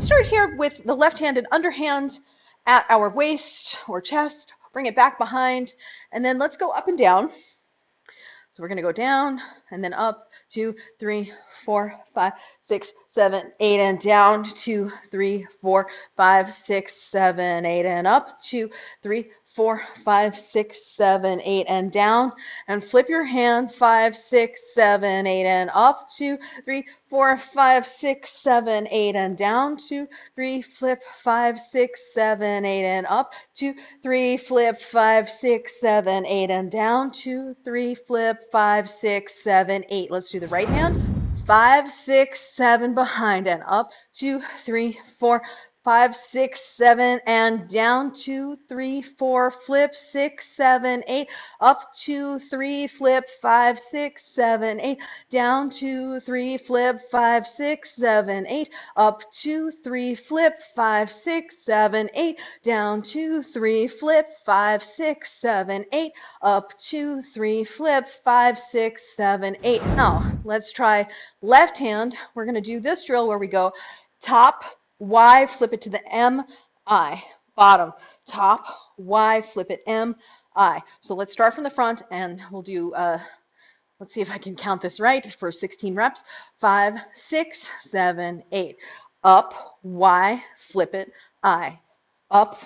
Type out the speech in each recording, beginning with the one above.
start here with the left-handed underhand at our waist or chest. Bring it back behind, and then let's go up and down. So we're going to go down and then up, 2, 3, 4, 5, 6, 7, 8, and down, 2, 3, 4, 5, 6, 7, 8, and up, 2, 3, 4, 5, 6, 7, 8, and down, and flip your hand, 5, 6, 7, 8, and up, 2, 3, 4, 5, 6, 7, 8, and down, 2, 3, flip, 5, 6, 7, 8, and up, 2, 3, flip, 5, 6, 7, 8, and down, 2, 3, flip, 5, 6, 7, 8. Let's do the right hand, 5, 6, 7, behind and up, 2, 3, 4, 5, 6, 7, and down, 2, 3, 4, flip, 6, 7, 8, up, 2, 3, flip, 5, 6, 7, 8, down, 2, 3, flip, 5, 6, 7, 8, up, 2, 3, flip, 5, 6, 7, 8, down, 2, 3, flip, 5, 6, 7, 8, up, 2, 3, flip, 5, 6, 7, 8. Now, let's try left hand. We're going to do this drill where we go top, Y, flip it to the M, I, bottom, top, Y, flip it, M, I. So let's start from the front, and we'll do, let's see if I can count this right for 16 reps. 5, 6, 7, 8. Up, Y, flip it, I. Up,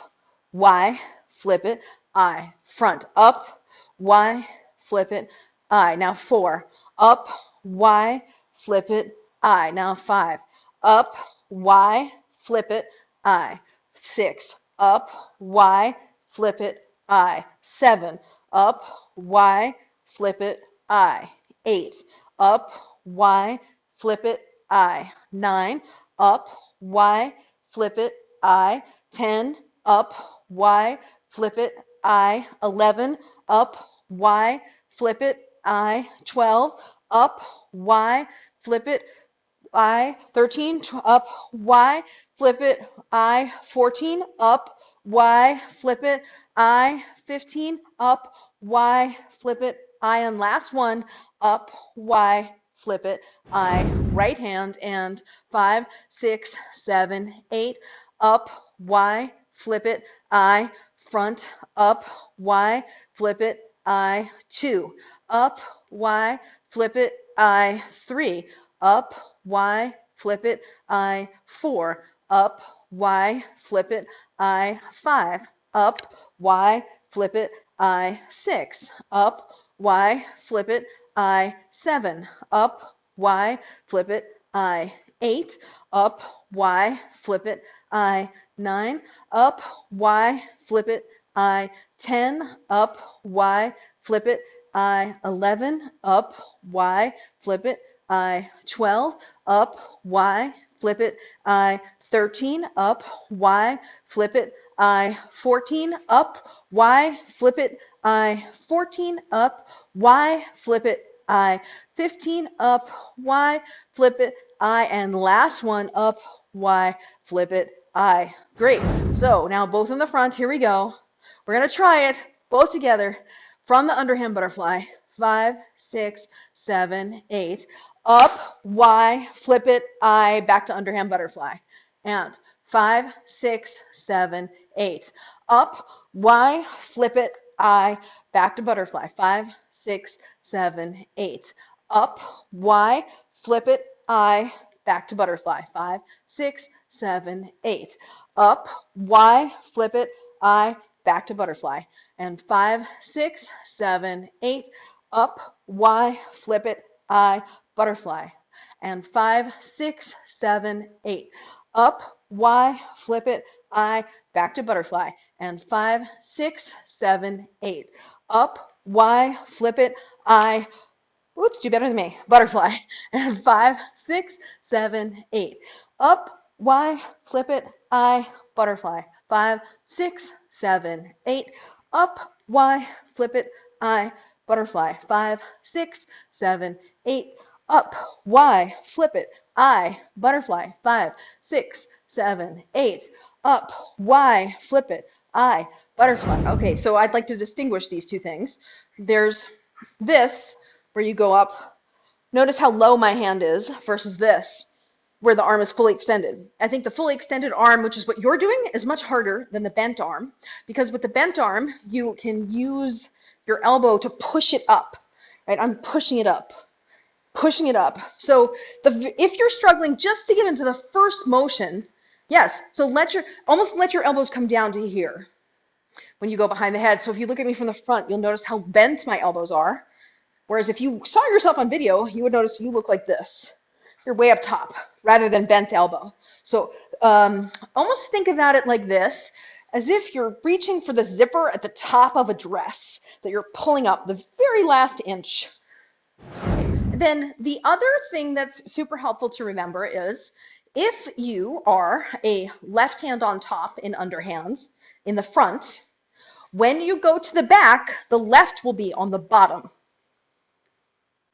Y, flip it, I. Front, up, Y, flip it, I. Now 4. Up, Y, flip it, I. Now 5. Up, Y, flip it, I. 6. Up, Y, flip it, I. 7. Up, Y, flip it, I. 8. Up, Y, flip it, I. 9. Up, Y, flip it, I. 10. Up, Y, flip it, I. 11. Up, Y, flip it, I. 12. Up, Y, flip it, I. 13. Up, Y, flip it, I. 14. Up, Y, flip it, I. 15. Up, Y, flip it, I. And last one, up, Y, flip it, I. Right hand, and 5, 6, 7, 8. Up, Y, flip it, I. Front, up, Y, flip it, I. 2. Up, Y, flip it, I. 3. Up, Y, flip it, I. 4. Up, Y, flip it, I. 5. Up, Y, flip it, I. 6. Up, Y, flip it, I. 7. Up, Y, flip it, I. 8. Up, Y, flip it, I. 9. Up, Y, flip it, I. 10. Up, Y, flip it, I. 11. Up, Y, flip it, I. 12. Up, Y, flip it, I. 13. Up, Y, flip it, I. 14. Up, Y, flip it, I. 14. Up, Y, flip it, I. 15. Up, Y, flip it, I. And last one, up, Y, flip it, I. Great. So now both in the front. Here we go. We're going to try it both together from the underhand butterfly. 5, 6, 7, 8. Up, Y, flip it, I, back to underhand butterfly. And 5, 6, 7, 8. Up, Y, flip it, I, back to butterfly. 5, 6, 7, 8. Up, Y, flip it, I, back to butterfly. 5, 6, 7, 8. Up, Y, flip it, I, back to butterfly. And 5, 6, 7, 8. Up, Y, flip it, I, butterfly. And 5, 6, 7, 8. Up, Y, flip it, I, back to butterfly. And 5, 6, 7, 8. Up, Y, flip it, I, oops, do better than me, butterfly. And 5, 6, 7, 8. Up, Y, flip it, I, butterfly. 5, 6, 7, 8. Up, Y, flip it, I, butterfly. 5, 6, 7, 8. Up, Y, flip it, I, butterfly. 5, 6, 7, 8. Up, Y, flip it, I, butterfly. Okay, so I'd like to distinguish these two things. There's this, where you go up. Notice how low my hand is versus this. where the arm is fully extended. I think the fully extended arm, which is what you're doing, is much harder than the bent arm, because with the bent arm, you can use your elbow to push it up, right? I'm pushing it up, pushing it up. So if you're struggling just to get into the first motion, yes, so almost let your elbows come down to here when you go behind the head. So if you look at me from the front, you'll notice how bent my elbows are. Whereas if you saw yourself on video, you would notice you look like this. You're way up top rather than bent elbow. So almost think about it like this, as if you're reaching for the zipper at the top of a dress that you're pulling up the very last inch. Then the other thing that's super helpful to remember is if you are a left hand on top in underhands in the front, when you go to the back, the left will be on the bottom.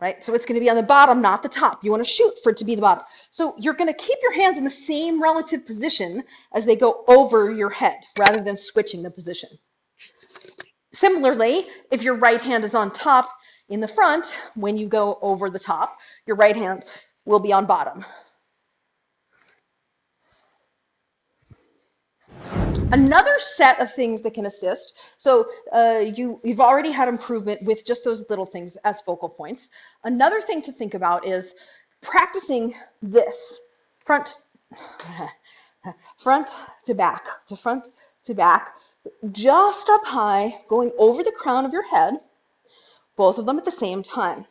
Right? So it's going to be on the bottom, not the top. You want to shoot for it to be the bottom. So you're going to keep your hands in the same relative position as they go over your head, rather than switching the position. Similarly, if your right hand is on top in the front, when you go over the top, your right hand will be on bottom. Another set of things that can assist, so you've already had improvement with just those little things as focal points. Another thing to think about is practicing this, front to back, to front to back, just up high, going over the crown of your head, both of them at the same time.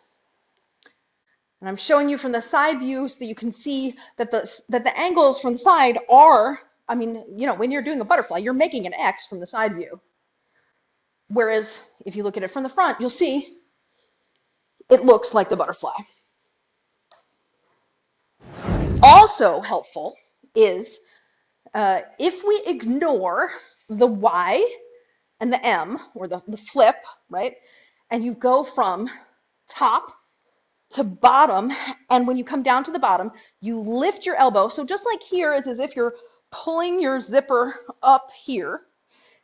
And I'm showing you from the side view so that you can see that the angles from the side are, I mean, you know, when you're doing a butterfly, you're making an X from the side view. Whereas if you look at it from the front, you'll see it looks like the butterfly. Also helpful is if we ignore the Y and the M, or the flip, right? And you go from top to bottom, and when you come down to the bottom, you lift your elbow. So just like here, it's as if you're pulling your zipper up here.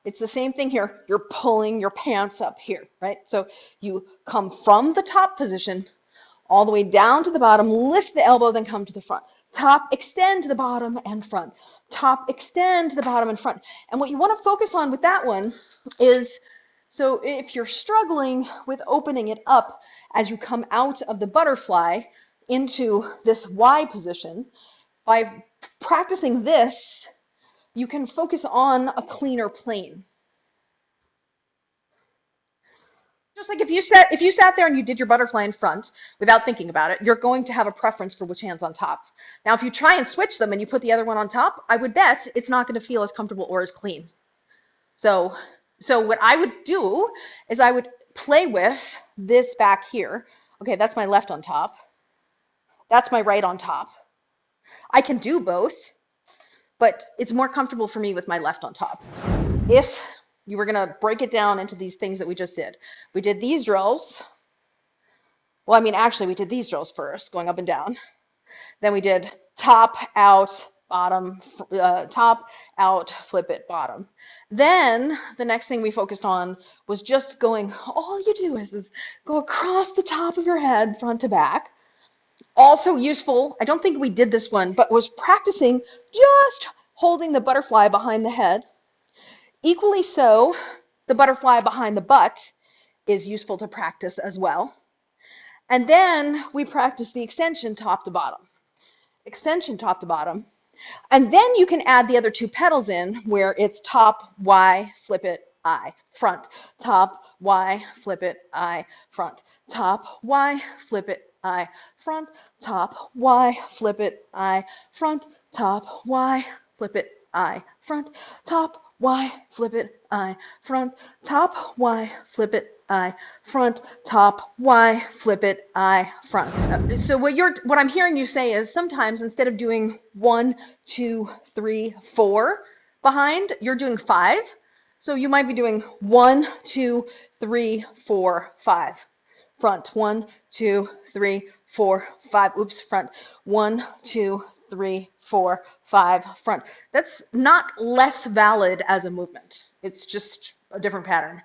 It's the same thing here. You're pulling your pants up here, right? So you come from the top position all the way down to the bottom, lift the elbow, then come to the front. Top, extend to the bottom and front. Top, extend to the bottom and front. And what you want to focus on with that one is, so if you're struggling with opening it up as you come out of the butterfly into this Y position, by practicing this, you can focus on a cleaner plane. Just like if you sat there and you did your butterfly in front without thinking about it, you're going to have a preference for which hand's on top. Now, if you try and switch them and you put the other one on top, I would bet it's not going to feel as comfortable or as clean. So what I would do is I would play with this back here. Okay, that's my left on top. That's my right on top. I can do both, but it's more comfortable for me with my left on top. If you were going to break it down into these things that we just did. We did these drills. Well, I mean, actually, we did these drills first, going up and down. Then we did top, out, bottom, top, out, flip it, bottom. Then the next thing we focused on was just going, all you do is go across the top of your head, front to back. Also useful, I don't think we did this one, but was practicing just holding the butterfly behind the head. Equally so, the butterfly behind the butt is useful to practice as well. And then we practice the extension top to bottom. Extension top to bottom. And then you can add the other two petals in where it's top, Y, flip it, I, front. Top, Y, flip it, I, front. Top, Y, flip it, I, front. Top, Y, flip it, I, front. Top, Y, flip it, I, front. Top, Y, flip it, I, front. Top, Y, flip it, I, front. Top, Y, flip it, I, front. So what I'm hearing you say is sometimes instead of doing 1, 2, 3, 4 behind, you're doing 5. So you might be doing 1, 2, 3, 4, 5. Front. 1, 2, 3, 4, 5. Oops, front. 1, 2, 3, 4, 5, front. That's not less valid as a movement. It's just a different pattern.